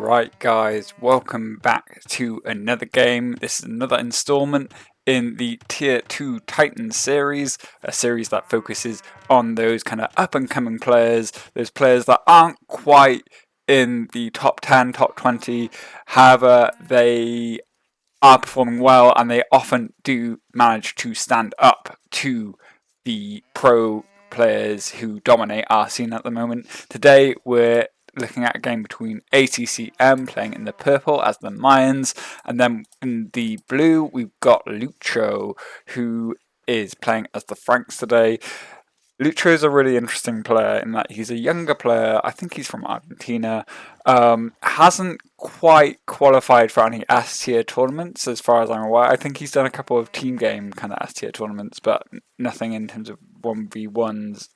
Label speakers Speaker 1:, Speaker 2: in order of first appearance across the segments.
Speaker 1: Alright guys, welcome back to another game. This is another installment in the Tier 2 Titan series, a series that focuses on those kind of up and coming players, those players that aren't quite in the top 10, top 20, however they are performing well and they often do manage to stand up to the pro players who dominate our scene at the moment. Today we're looking at a game between ACCM playing in the purple as the Mayans, and then in the blue we've got Lucho who is playing as the Franks today. Lucho is a really interesting player in that he's a younger player. I think he's from Argentina. Hasn't quite qualified for any S tier tournaments as far as I'm aware. I think he's done a couple of team game kind of S tier tournaments, but nothing in terms of 1v1s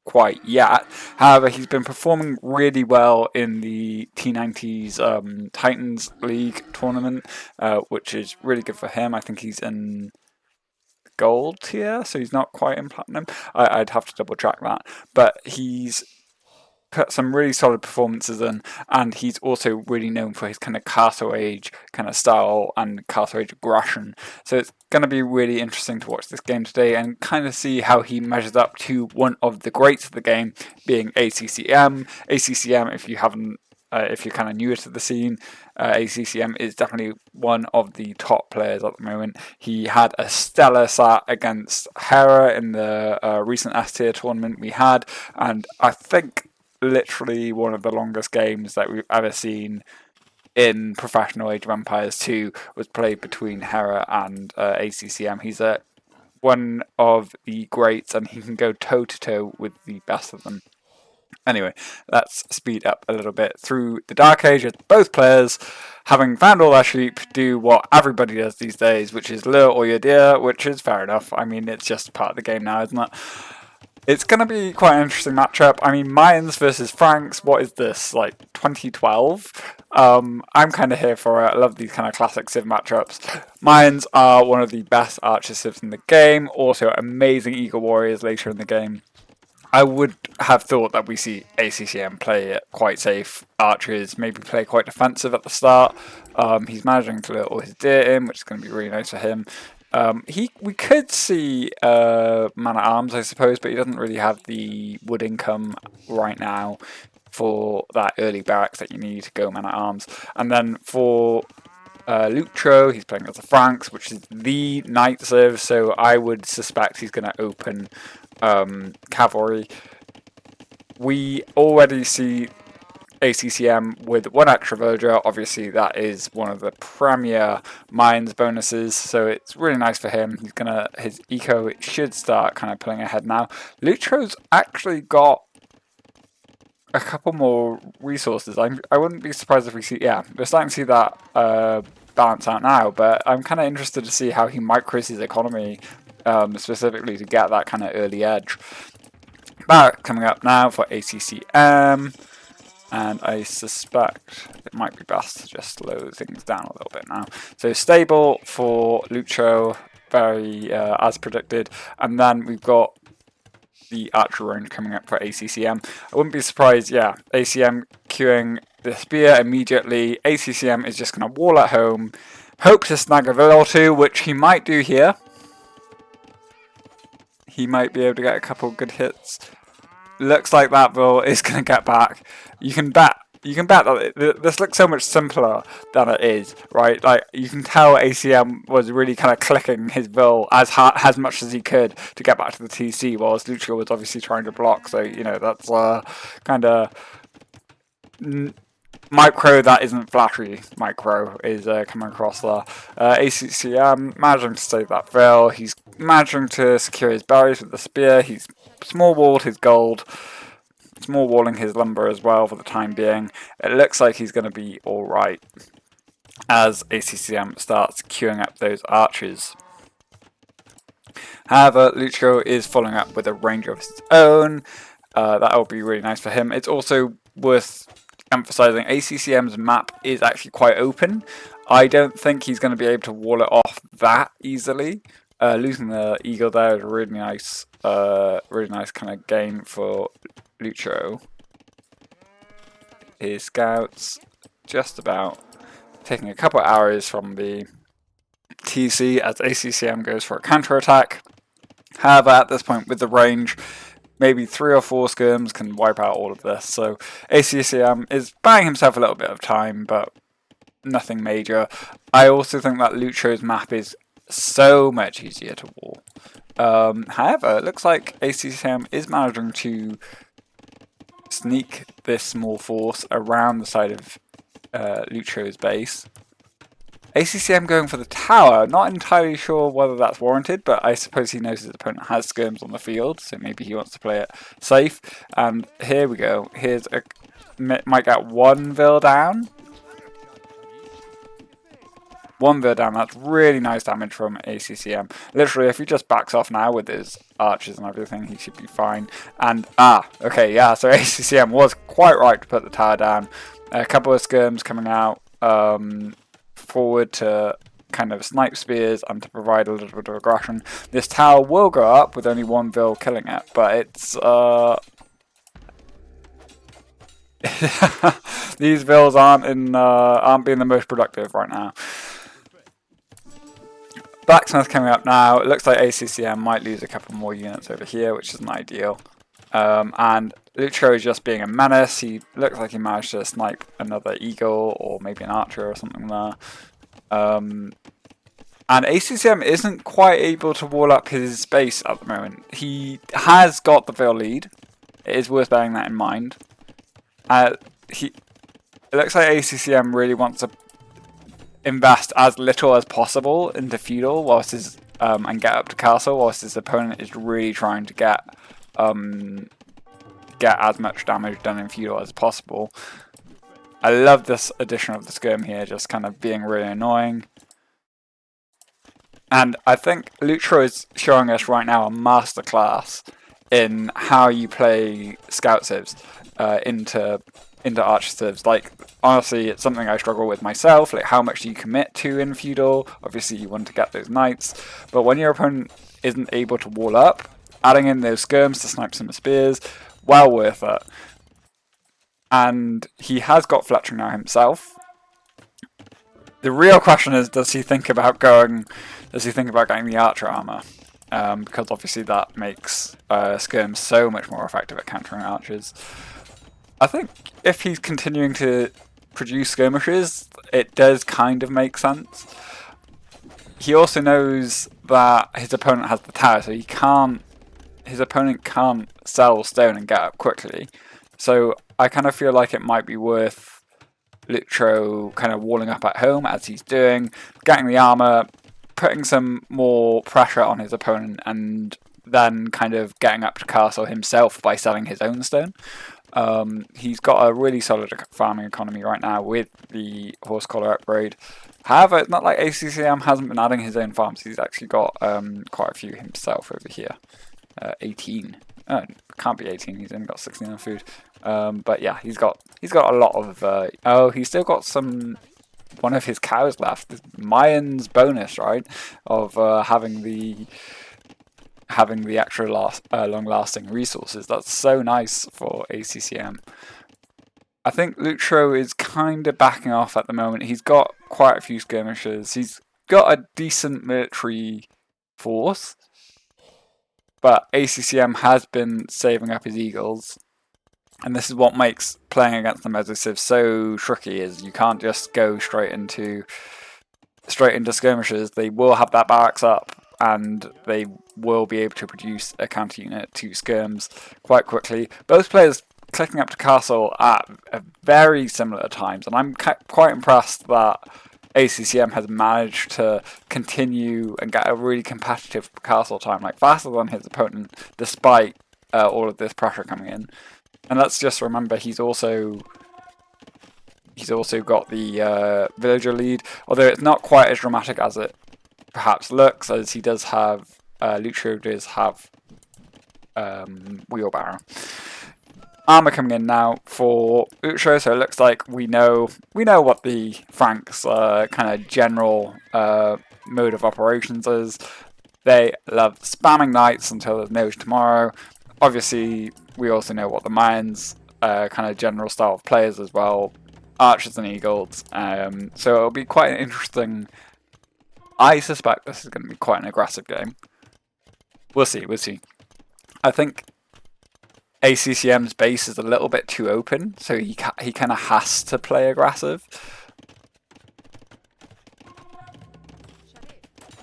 Speaker 1: quite yet. However, he's been performing really well in the T90s Titans League tournament, which is really good for him. I think he's in gold tier, so he's not quite in platinum. I'd have to double check that, but he's put some really solid performances in, and he's also really known for his kind of Castle Age kind of style and Castle Age aggression. So it's going to be really interesting to watch this game today and kind of see how he measures up to one of the greats of the game, being ACCM. ACCM, if you haven't if you're kind of newer to the scene, ACCM is definitely one of the top players at the moment. He had a stellar start against Hera in the recent S tier tournament we had, and I think literally one of the longest games that we've ever seen in Professional Age of Empires 2 was played between Hera and ACCM. He's one of the greats, and he can go toe-to-toe with the best of them. Anyway, let's speed up a little bit through the Dark Age as both players, having found all their sheep, do what everybody does these days, which is lure all your deer, which is fair enough. I mean, it's just part of the game now, isn't it? It's going to be quite an interesting matchup. I mean, Mayans versus Franks, what is this, like 2012? I'm kind of here for it. I love these kind of classic Civ matchups. Mayans are one of the best archer civs in the game, also amazing Eagle Warriors later in the game. I would have thought that we see ACCM play it quite safe. Archers maybe play quite defensive at the start. He's managing to lure all his deer in, which is going to be really nice for him. We could see man at arms, I suppose, but he doesn't really have the wood income right now for that early barracks that you need to go man at arms. And then for Lucho, he's playing as the Franks, which is the knight serve, so I would suspect he's going to open cavalry. We already see ACCM with one extra villager. Obviously that is one of the premier mines bonuses, so it's really nice for him. His eco should start kind of pulling ahead now. Lucho's actually got a couple more resources. I wouldn't be surprised if we see, yeah, we're starting to see that balance out now, but I'm kind of interested to see how he micros his economy specifically to get that kind of early edge. But coming up now for ACCM, and I suspect it might be best to just slow things down a little bit now. So stable for Lucho, very as predicted, and then we've got the archer range coming up for ACCM. I wouldn't be surprised, yeah, ACM queuing the spear immediately. ACCM is just going to wall at home, hope to snag a vill or two, which he might do here. He might be able to get a couple good hits. Looks like that vill is going to get back. You can bet that this looks so much simpler than it is, right? Like, you can tell ACM was really kind of clicking his vill as much as he could to get back to the TC, whilst Lucho was obviously trying to block. So, you know, that's kind of micro that isn't flashy. Micro is coming across there. ACCM managing to save that vill. He's managing to secure his berries with the spear. He's small walled his gold. Small walling his lumber as well for the time being. It looks like he's going to be alright as ACCM starts queuing up those archers. However, Lucho is following up with a ranger of his own. That'll be really nice for him. It's also worth emphasizing ACCM's map is actually quite open. I don't think he's going to be able to wall it off that easily. Losing the eagle there is a really nice kind of gain for Lucho. His scouts just about, taking a couple of arrows from the TC as ACCM goes for a counter-attack. However, at this point with the range, maybe 3 or 4 skirms can wipe out all of this, so ACCM is buying himself a little bit of time, but nothing major. I also think that Lucho's map is so much easier to wall. However, it looks like ACCM is managing to sneak this small force around the side of Lucho's base. ACCM going for the tower, not entirely sure whether that's warranted, but I suppose he knows his opponent has skirms on the field, so maybe he wants to play it safe. And here we go, here's a, might get 1 Vil down. 1 Vil down, that's really nice damage from ACCM. Literally, if he just backs off now with his archers and everything, he should be fine. And, okay, yeah, so ACCM was quite right to put the tower down. A couple of skirms coming out forward to kind of snipe spears and to provide a little bit of aggression. This tower will go up with only 1 Vil killing it, but it's these Vils aren't being the most productive right now. Blacksmith coming up now. It looks like ACCM might lose a couple more units over here, which isn't ideal. And Lucho is just being a menace. He looks like he managed to snipe another eagle or maybe an archer or something there. And ACCM isn't quite able to wall up his base at the moment. He has got the Vil lead. It is worth bearing that in mind. It looks like ACCM really wants to invest as little as possible into feudal whilst his and get up to castle, whilst his opponent is really trying to get as much damage done in feudal as possible. I love this addition of the skirm here, just kind of being really annoying. And I think Lucho is showing us right now a masterclass in how you play scout civs into archer civs. Like, honestly, it's something I struggle with myself. Like, how much do you commit to in feudal? Obviously, you want to get those knights, but when your opponent isn't able to wall up, adding in those skirms to snipe some spears, well worth it. And he has got fletching now himself. The real question is, does he think about getting the archer armor? Because obviously that makes skirms so much more effective at countering archers. I think if he's continuing to produce skirmishes, it does kind of make sense. He also knows that his opponent has the tower, so his opponent can't sell stone and get up quickly. So I kind of feel like it might be worth Lucho kind of walling up at home as he's doing, getting the armor, putting some more pressure on his opponent, and then kind of getting up to castle himself by selling his own stone. He's got a really solid farming economy right now with the horse collar upgrade. However, it's not like ACCM hasn't been adding his own farms. He's actually got quite a few himself over here. 18. Oh, can't be 18. He's only got 16 on food. But yeah, he's got a lot of. Oh, he's still got one of his cows left. This Mayans bonus, right? Of having the extra long-lasting resources. That's so nice for ACCM. I think Lucho is kind of backing off at the moment. He's got quite a few skirmishes. He's got a decent military force, but ACCM has been saving up his eagles. And this is what makes playing against them as a civ so tricky, is you can't just go straight into skirmishes. They will have that barracks up, and they will be able to produce a counter unit to skirms quite quickly. Both players clicking up to castle at very similar times, and I'm quite impressed that ACCM has managed to continue and get a really competitive castle time, like faster than his opponent, despite all of this pressure coming in. And let's just remember, he's also got the villager lead, although it's not quite as dramatic as it perhaps looks, as he does have Lucho does have wheelbarrow. Armor coming in now for Lucho, so it looks like we know what the Franks kind of general mode of operations is. They love spamming knights until there's no tomorrow. Obviously, we also know what the Mayans kind of general style of play is as well. archers and eagles. So it'll be quite an interesting. I suspect this is going to be quite an aggressive game. We'll see. We'll see. I think ACCM's base is a little bit too open, so he kind of has to play aggressive.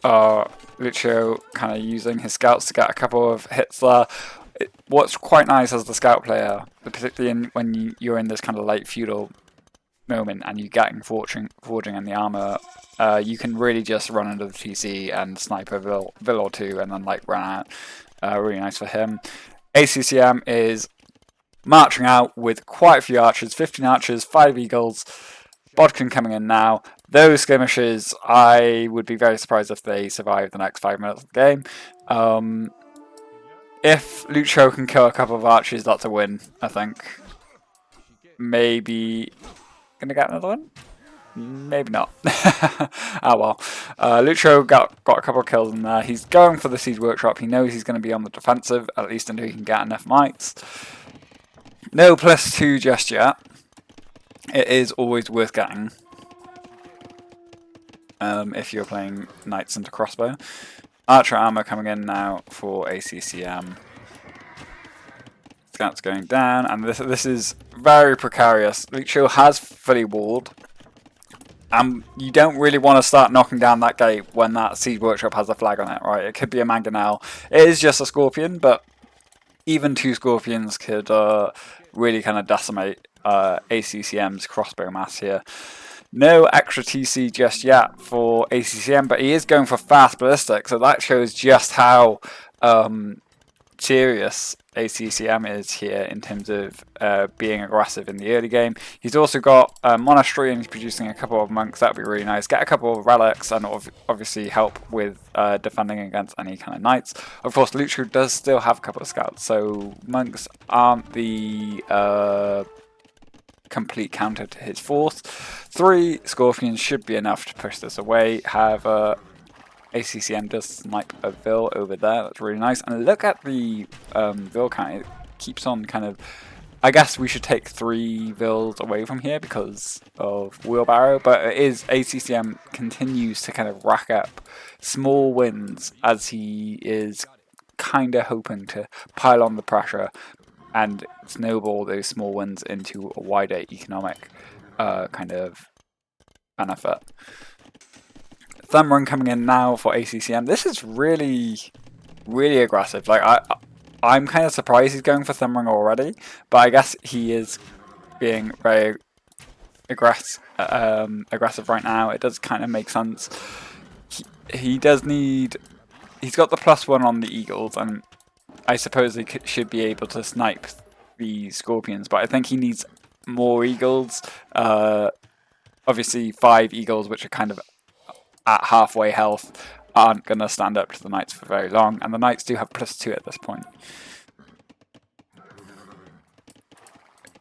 Speaker 1: Lucho kind of using his scouts to get a couple of hits there. What's quite nice as the scout player, particularly when you're in this kind of late feudal moment and you're getting forging in the armor, you can really just run under the TC and snipe a vill or two and then like run out. Really nice for him. ACCM is marching out with quite a few archers, 15 archers, 5 eagles. Bodkin coming in now. Those skirmishes, I would be very surprised if they survive the next 5 minutes of the game. If Lucho can kill a couple of archers, that's a win, I think. Maybe gonna get another one? Maybe not. Oh well. Lucho got a couple of kills in there. He's going for the siege workshop. He knows he's going to be on the defensive, at least until he can get enough mites. No +2 just yet. It is always worth getting if you're playing knights into crossbow. Archer armor coming in now for ACCM. Scouts going down, and this is very precarious. Lucho has fully walled. You don't really want to start knocking down that gate when that siege workshop has a flag on it, right? It could be a mangonel. It is just a scorpion, but even 2 scorpions could really kind of decimate ACCM's crossbow mass here. No extra TC just yet for ACCM, but he is going for fast ballistic, so that shows just how serious ACCM is here in terms of being aggressive in the early game. He's also got a monastery and he's producing a couple of monks. That would be really nice. Get a couple of relics and obviously help with defending against any kind of knights. Of course, Lucho does still have a couple of scouts, so monks aren't the complete counter to his force. 3 scorpions should be enough to push this away. However, ACCM does snipe a vill over there. That's really nice. And look at the vill count. It keeps on kind of... I guess we should take 3 vills away from here because of wheelbarrow. But it is ACCM continues to kind of rack up small wins as he is kind of hoping to pile on the pressure and snowball those small wins into a wider economic kind of benefit. Thumb run coming in now for ACCM. This is really, really aggressive. Like I'm kind of surprised he's going for thumb run already, but I guess he is being very aggressive right now. It does kind of make sense. He does need. He's got the +1 on the eagles, and I suppose he should be able to snipe the scorpions, but I think he needs more eagles. Obviously 5 eagles, which are kind of at halfway health, aren't going to stand up to the knights for very long, and the knights do have +2 at this point.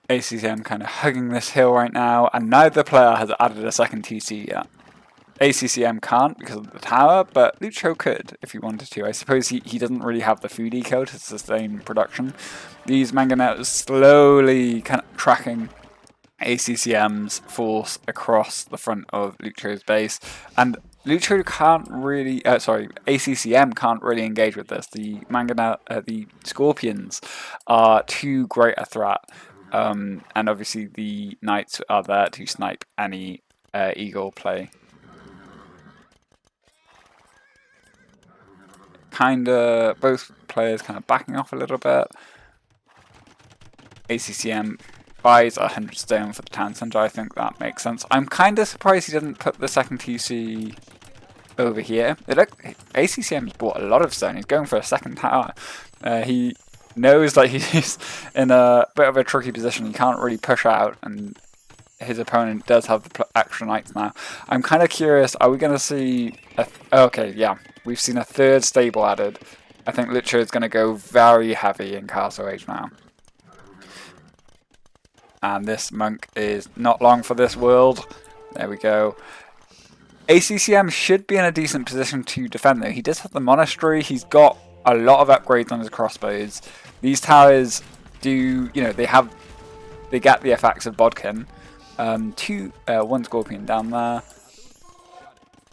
Speaker 1: ACCM kind of hugging this hill right now, and neither player has added a second TC yet. ACCM can't because of the tower, but Lucho could if he wanted to. I suppose he doesn't really have the food eco to sustain production. These mangonels slowly kind of tracking ACCM's force across the front of Lucho's base, and Lucho can't really, ACCM can't really engage with this. The the scorpions are too great a threat, and obviously the knights are there to snipe any eagle play. Both players kind of backing off a little bit. ACCM buys 100 stone for the town centre. I think that makes sense. I'm kind of surprised he didn't put the second TC over here. ACCM's bought a lot of stone. He's going for a second tower. He knows that he's in a bit of a tricky position. He can't really push out, and his opponent does have the extra knights now. I'm kind of curious, are we going to see... okay, yeah. We've seen a 3rd stable added. I think Lucho is going to go very heavy in Castle Age now. And this monk is not long for this world. There we go. ACCM should be in a decent position to defend though. He does have the monastery. He's got a lot of upgrades on his crossbows. These towers do, they get the effects of Bodkin. One Scorpion down there.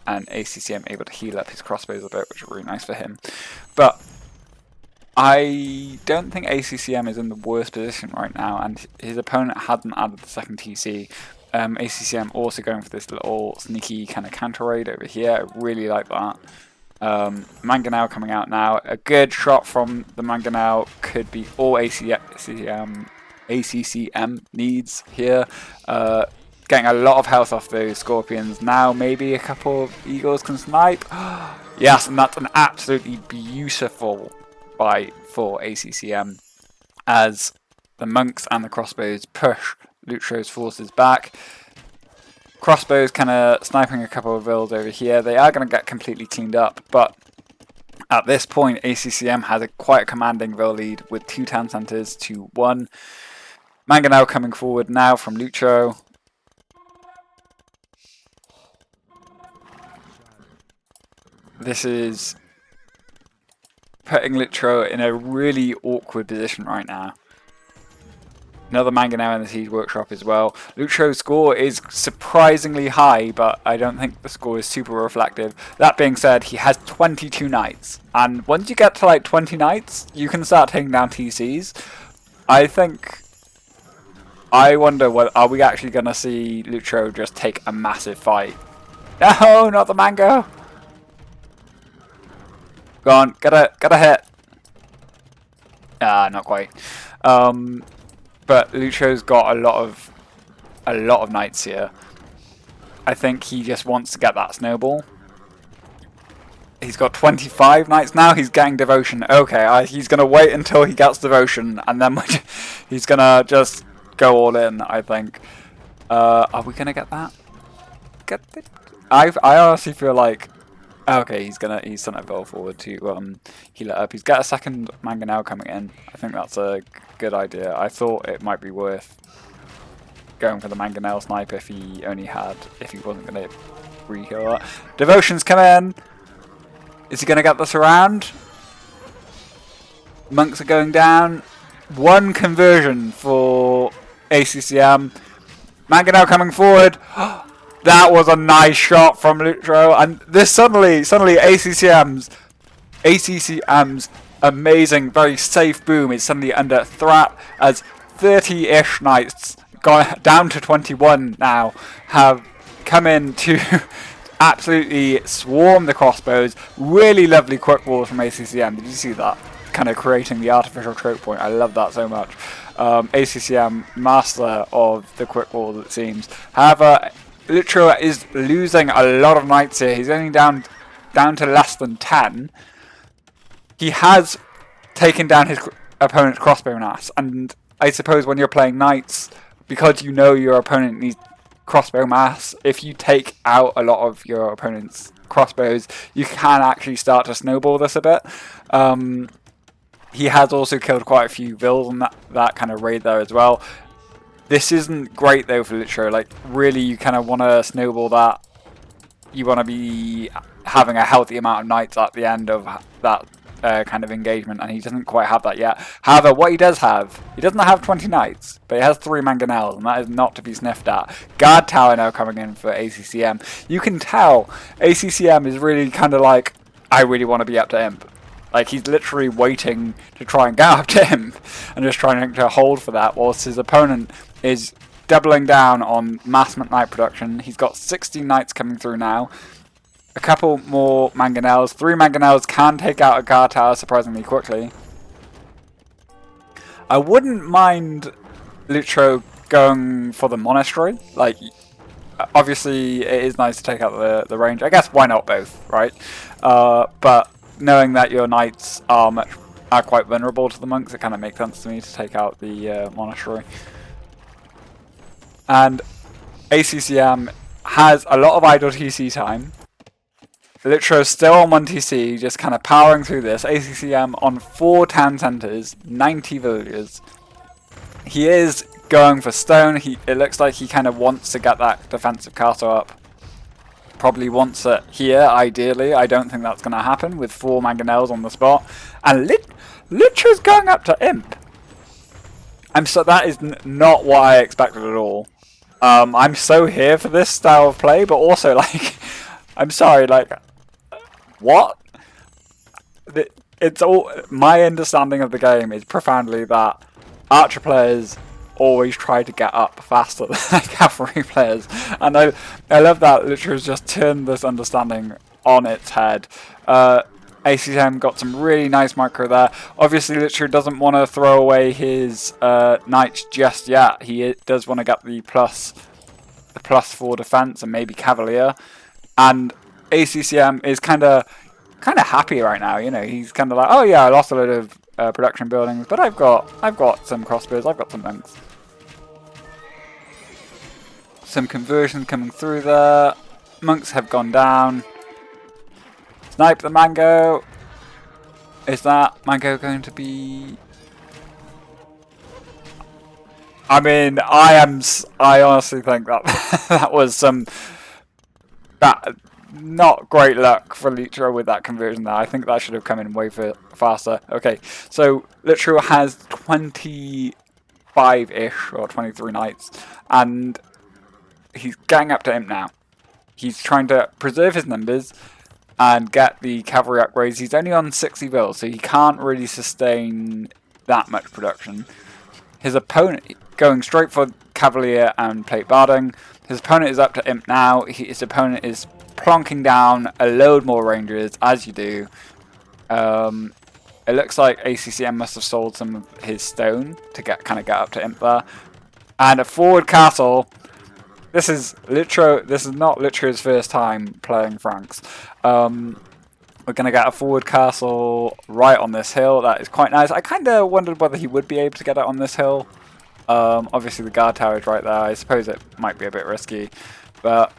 Speaker 1: And ACCM able to heal up his crossbows a bit, which is really nice for him. But I don't think ACCM is in the worst position right now, and his opponent hadn't added the second TC. ACCM also going for this little sneaky kind of counter raid over here. I really like that. Mangonel coming out now. A good shot from the Mangonel could be all ACCM needs here. Getting a lot of health off those Scorpions. Now maybe a couple of Eagles can snipe. Yes, and that's an absolutely beautiful fight for ACCM as the monks and the crossbows push Lucho's forces back. Crossbows kind of sniping a couple of vills over here. They are going to get completely cleaned up, but at this point ACCM has quite a commanding vill lead with 2 town centers to 1. Mangonel coming forward now from Lucho. This is putting Lucho in a really awkward position right now. Another Mangonel in the Siege Workshop as well. Lucho's score is surprisingly high, but I don't think the score is super reflective. That being said, he has 22 knights. And once you get to like 20 knights, you can start taking down TCs. I wonder, are we actually going to see Lucho just take a massive fight? No, not the Mango! Go on, get a hit. Not quite. But Lucho's got a lot of knights here. I think he just wants to get that snowball. He's got 25 knights now. He's getting devotion. Okay, he's gonna wait until he gets devotion, and then he's gonna just go all in. I think. Are we gonna get that? Get it? I honestly feel like. Okay, he's sent a vill forward to heal it up. He's got a second Mangonel coming in. I think that's a good idea. I thought it might be worth going for the Mangonel snipe if he wasn't going to re-heal it. Devotion's come in. Is he going to get this around? Monks are going down. 1 conversion for ACCM. Mangonel coming forward. That was a nice shot from Lucho, and this suddenly ACCM's amazing, very safe boom is suddenly under threat as 30-ish knights, gone down to 21 now, have come in to absolutely swarm the crossbows. Really lovely quick walls from ACCM. Did you see that? Kind of creating the artificial choke point. I love that so much. ACCM master of the quick walls, it seems. However, Lucho is losing a lot of knights here. He's only down to less than 10. He has taken down his opponent's crossbow mass, and I suppose when you're playing knights, because you know your opponent needs crossbow mass, if you take out a lot of your opponent's crossbows, you can actually start to snowball this a bit. He has also killed quite a few vills in that kind of raid there as well. This isn't great though for Lucho. Like, really, you kind of want to snowball that. You want to be having a healthy amount of knights at the end of that kind of engagement, and he doesn't quite have that yet. However, what he does have, he doesn't have 20 knights, but he has 3 Mangonels, and that is not to be sniffed at. Guard Tower now coming in for ACCM. You can tell ACCM is really kind of like, I really want to be up to Imp. Like, he's literally waiting to try and get up to him and just trying to hold for that, whilst his opponent is doubling down on mass knight production. He's got 16 knights coming through now. A couple more Mangonels. 3 Mangonels can take out a guard tower surprisingly quickly. I wouldn't mind Lucho going for the monastery. Like, obviously it is nice to take out the range. I guess why not both, right? But knowing that your knights are quite vulnerable to the monks, it kind of makes sense to me to take out the monastery. And ACCM has a lot of idle TC time. Lucho still on 1 TC, just kind of powering through this. ACCM on 4 town centres, 90 villagers. He is going for stone. It looks like he kind of wants to get that defensive castle up. Probably wants it here, ideally. I don't think that's going to happen with 4 Mangonels on the spot. And Lucho's going up to Imp. So that is not what I expected at all. I'm so here for this style of play, but also, like, I'm sorry, like, what? It's all, my understanding of the game is profoundly that archer players always try to get up faster than cavalry players, and I love that Lucho has just turned this understanding on its head. ACCM got some really nice micro there. Obviously, Lucho doesn't want to throw away his knights just yet. He does want to get the +4 defense and maybe cavalier, and ACCM is kind of happy right now. You know, he's kind of like, oh yeah, I lost a load of production buildings, but I've got some crossbows, I've got some monks. Some conversion coming through there. Monks have gone down. Snipe the mango. Is that mango going to be? I mean, I honestly think that that was not great luck for Lucho with that conversion there. I think that should have come in way faster. Okay, so Lucho has 25-ish or 23 knights, and he's getting up to imp now. He's trying to preserve his numbers and get the cavalry upgrades. He's only on 60 vills, so he can't really sustain that much production. His opponent going straight for cavalier and plate barding. His opponent is up to imp now. His opponent is plonking down a load more rangers, as you do. It looks like ACCM must have sold some of his stone to get up to imp there. And a forward castle. This is not Lucho's first time playing Franks. We're going to get a forward castle right on this hill. That is quite nice. I kind of wondered whether he would be able to get it on this hill. Obviously the guard tower is right there. I suppose it might be a bit risky. But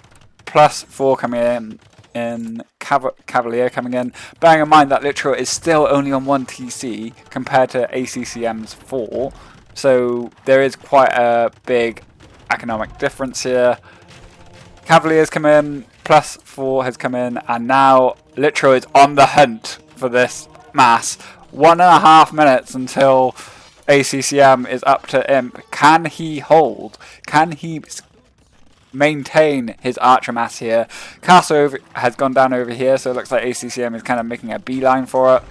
Speaker 1: +4 coming in Cavalier coming in. Bearing in mind that Lucho is still only on 1 TC compared to ACCM's 4. So there is quite a big economic difference here. Cavaliers come in, +4 has come in, and now Lucho is on the hunt for this mass. 1.5 minutes until ACCM is up to imp. Can he hold? Can he maintain his archer mass here? Castle has gone down over here, so it looks like ACCM is kind of making a beeline for it.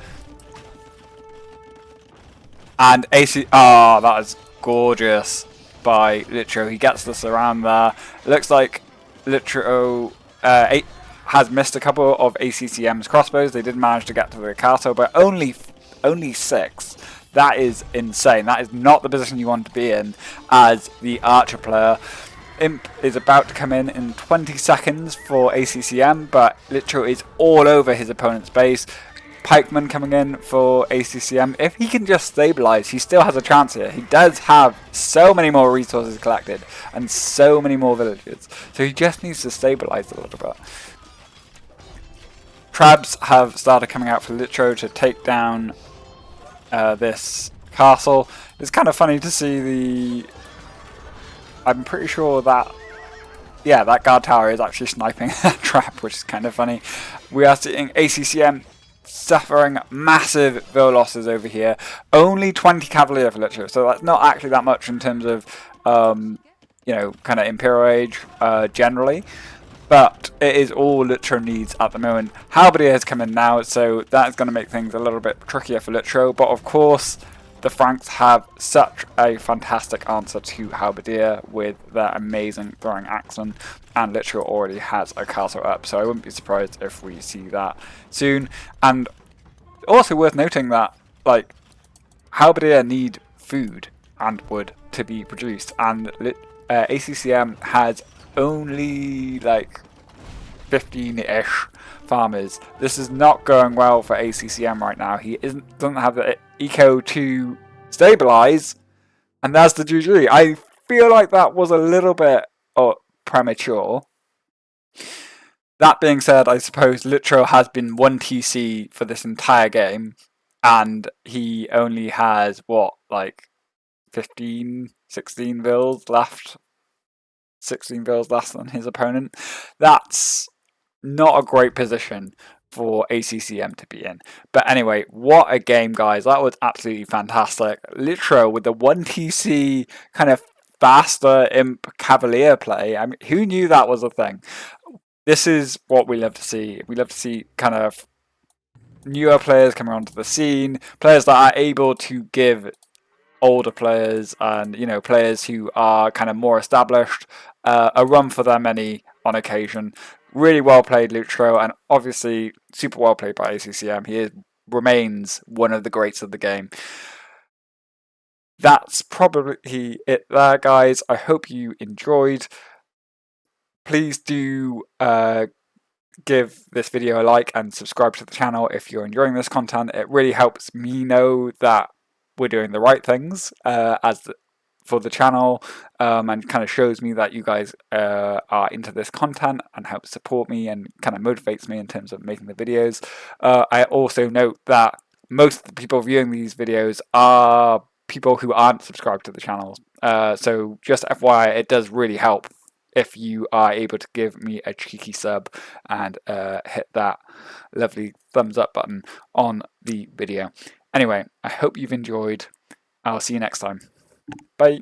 Speaker 1: And that is gorgeous by Lucho. He gets this around there. It looks like Lucho has missed a couple of ACCM's crossbows. They did manage to get to the castle, but only 6. That is insane. That is not the position you want to be in as the archer player. Imp is about to come in 20 seconds for ACCM, but Lucho is all over his opponent's base. Pikeman coming in for ACCM. If he can just stabilize, he still has a chance here. He does have so many more resources collected and so many more villages, so he just needs to stabilize a little bit. Crabs have started coming out for Lucho to take down this castle. It's kind of funny to see I'm pretty sure that that guard tower is actually sniping a trap, which is kind of funny. We are seeing ACCM suffering massive vill losses over here. Only 20 cavalier for Lucho, so that's not actually that much in terms of kind of Imperial Age generally. But it is all Lucho needs at the moment. Halberdier has come in now, so that's going to make things a little bit trickier for Lucho. But of course, the Franks have such a fantastic answer to Halberdier with their amazing throwing axemen, and Lucho already has a castle up, so I wouldn't be surprised if we see that soon. And also worth noting that, like, Halberdier need food and wood to be produced, and ACCM has only like 15-ish farmers. This is not going well for ACCM right now. He doesn't have the eco to stabilize, and that's the GG. I feel like that was a little bit premature. That being said, I suppose Lucho has been 1 TC for this entire game, and he only has like 15, 16 vills left. 16 vills less than his opponent. That's not a great position for ACCM to be in. But anyway, what a game, guys. That was absolutely fantastic. Lucho with the 1 TC kind of Basta Imp Cavalier play. I mean, who knew that was a thing? This is what we love to see. We love to see kind of newer players coming onto the scene, players that are able to give older players and, you know, players who are kind of more established a run for their money on occasion. Really well played, Lucho, and obviously super well played by ACCM. Remains one of the greats of the game. That's probably it there, guys. I hope you enjoyed. Please do give this video a like and subscribe to the channel if you're enjoying this content. It really helps me know that we're doing the right things for the channel, and kind of shows me that you guys are into this content and help support me and kind of motivates me in terms of making the videos. I also note that most of the people viewing these videos are people who aren't subscribed to the channel. So just FYI, it does really help if you are able to give me a cheeky sub and hit that lovely thumbs up button on the video. Anyway, I hope you've enjoyed. I'll see you next time. Bye.